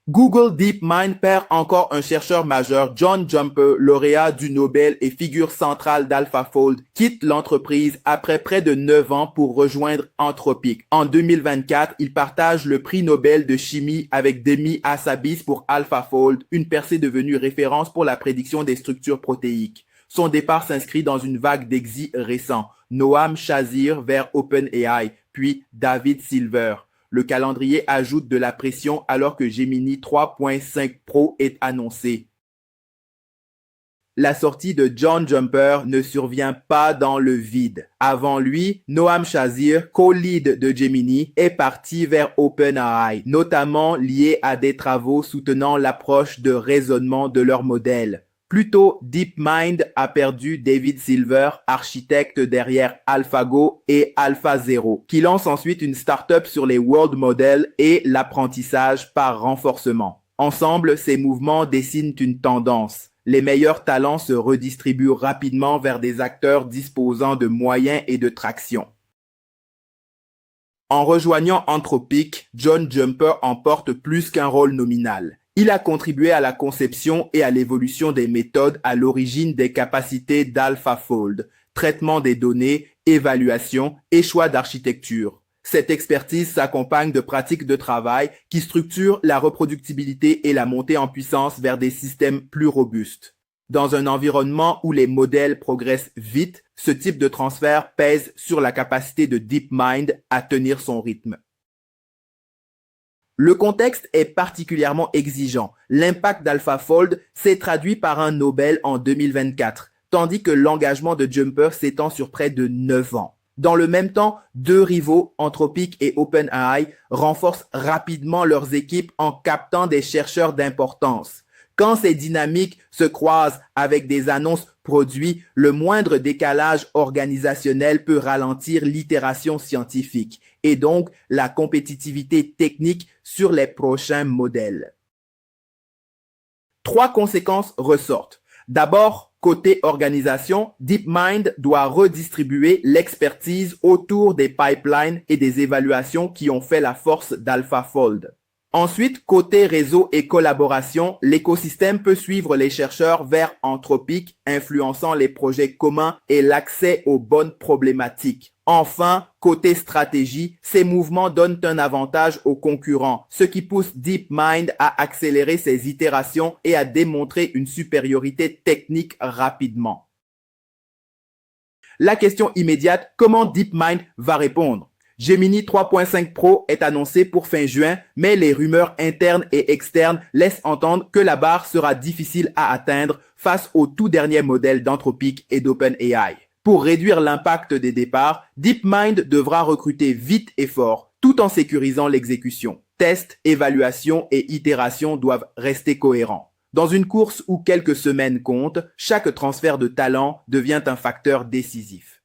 Google DeepMind perd encore un chercheur majeur, John Jumper, lauréat du Nobel et figure centrale d'AlphaFold, quitte l'entreprise après près de 9 ans pour rejoindre Anthropic. En 2024, il partage le prix Nobel de chimie avec Demi Hassabis pour AlphaFold, une percée devenue référence pour la prédiction des structures protéiques. Son départ s'inscrit dans une vague d'exil récents. Noam Chazir vers OpenAI, puis David Silver. Le calendrier ajoute de la pression alors que Gemini 3.5 Pro est annoncé. La sortie de John Jumper ne survient pas dans le vide. Avant lui, Noam Chazir, co-lead de Gemini, est parti vers OpenAI, notamment lié à des travaux soutenant l'approche de raisonnement de leur modèle. Plus tôt, DeepMind a perdu David Silver, architecte derrière AlphaGo et AlphaZero, qui lance ensuite une start-up sur les world models et l'apprentissage par renforcement. Ensemble, ces mouvements dessinent une tendance. Les meilleurs talents se redistribuent rapidement vers des acteurs disposant de moyens et de traction. En rejoignant Anthropic, John Jumper emporte plus qu'un rôle nominal. Il a contribué à la conception et à l'évolution des méthodes à l'origine des capacités d'AlphaFold, traitement des données, évaluation et choix d'architecture. Cette expertise s'accompagne de pratiques de travail qui structurent la reproductibilité et la montée en puissance vers des systèmes plus robustes. Dans un environnement où les modèles progressent vite, ce type de transfert pèse sur la capacité de DeepMind à tenir son rythme. Le contexte est particulièrement exigeant. L'impact d'AlphaFold s'est traduit par un Nobel en 2024, tandis que l'engagement de Jumper s'étend sur près de 9 ans. Dans le même temps, deux rivaux, Anthropic et OpenAI, renforcent rapidement leurs équipes en captant des chercheurs d'importance. Quand ces dynamiques se croisent avec des annonces produits, le moindre décalage organisationnel peut ralentir l'itération scientifique et donc la compétitivité technique sur les prochains modèles. Trois conséquences ressortent. D'abord, côté organisation, DeepMind doit redistribuer l'expertise autour des pipelines et des évaluations qui ont fait la force d'AlphaFold. Ensuite, côté réseau et collaboration, l'écosystème peut suivre les chercheurs vers Anthropic, influençant les projets communs et l'accès aux bonnes problématiques. Enfin, côté stratégie, ces mouvements donnent un avantage aux concurrents, ce qui pousse DeepMind à accélérer ses itérations et à démontrer une supériorité technique rapidement. La question immédiate, comment DeepMind va répondre? Gemini 3.5 Pro est annoncé pour fin juin, mais les rumeurs internes et externes laissent entendre que la barre sera difficile à atteindre face au tout dernier modèle d'Anthropic et d'OpenAI. Pour réduire l'impact des départs, DeepMind devra recruter vite et fort, tout en sécurisant l'exécution. Tests, évaluations et itérations doivent rester cohérents. Dans une course où quelques semaines comptent, chaque transfert de talent devient un facteur décisif.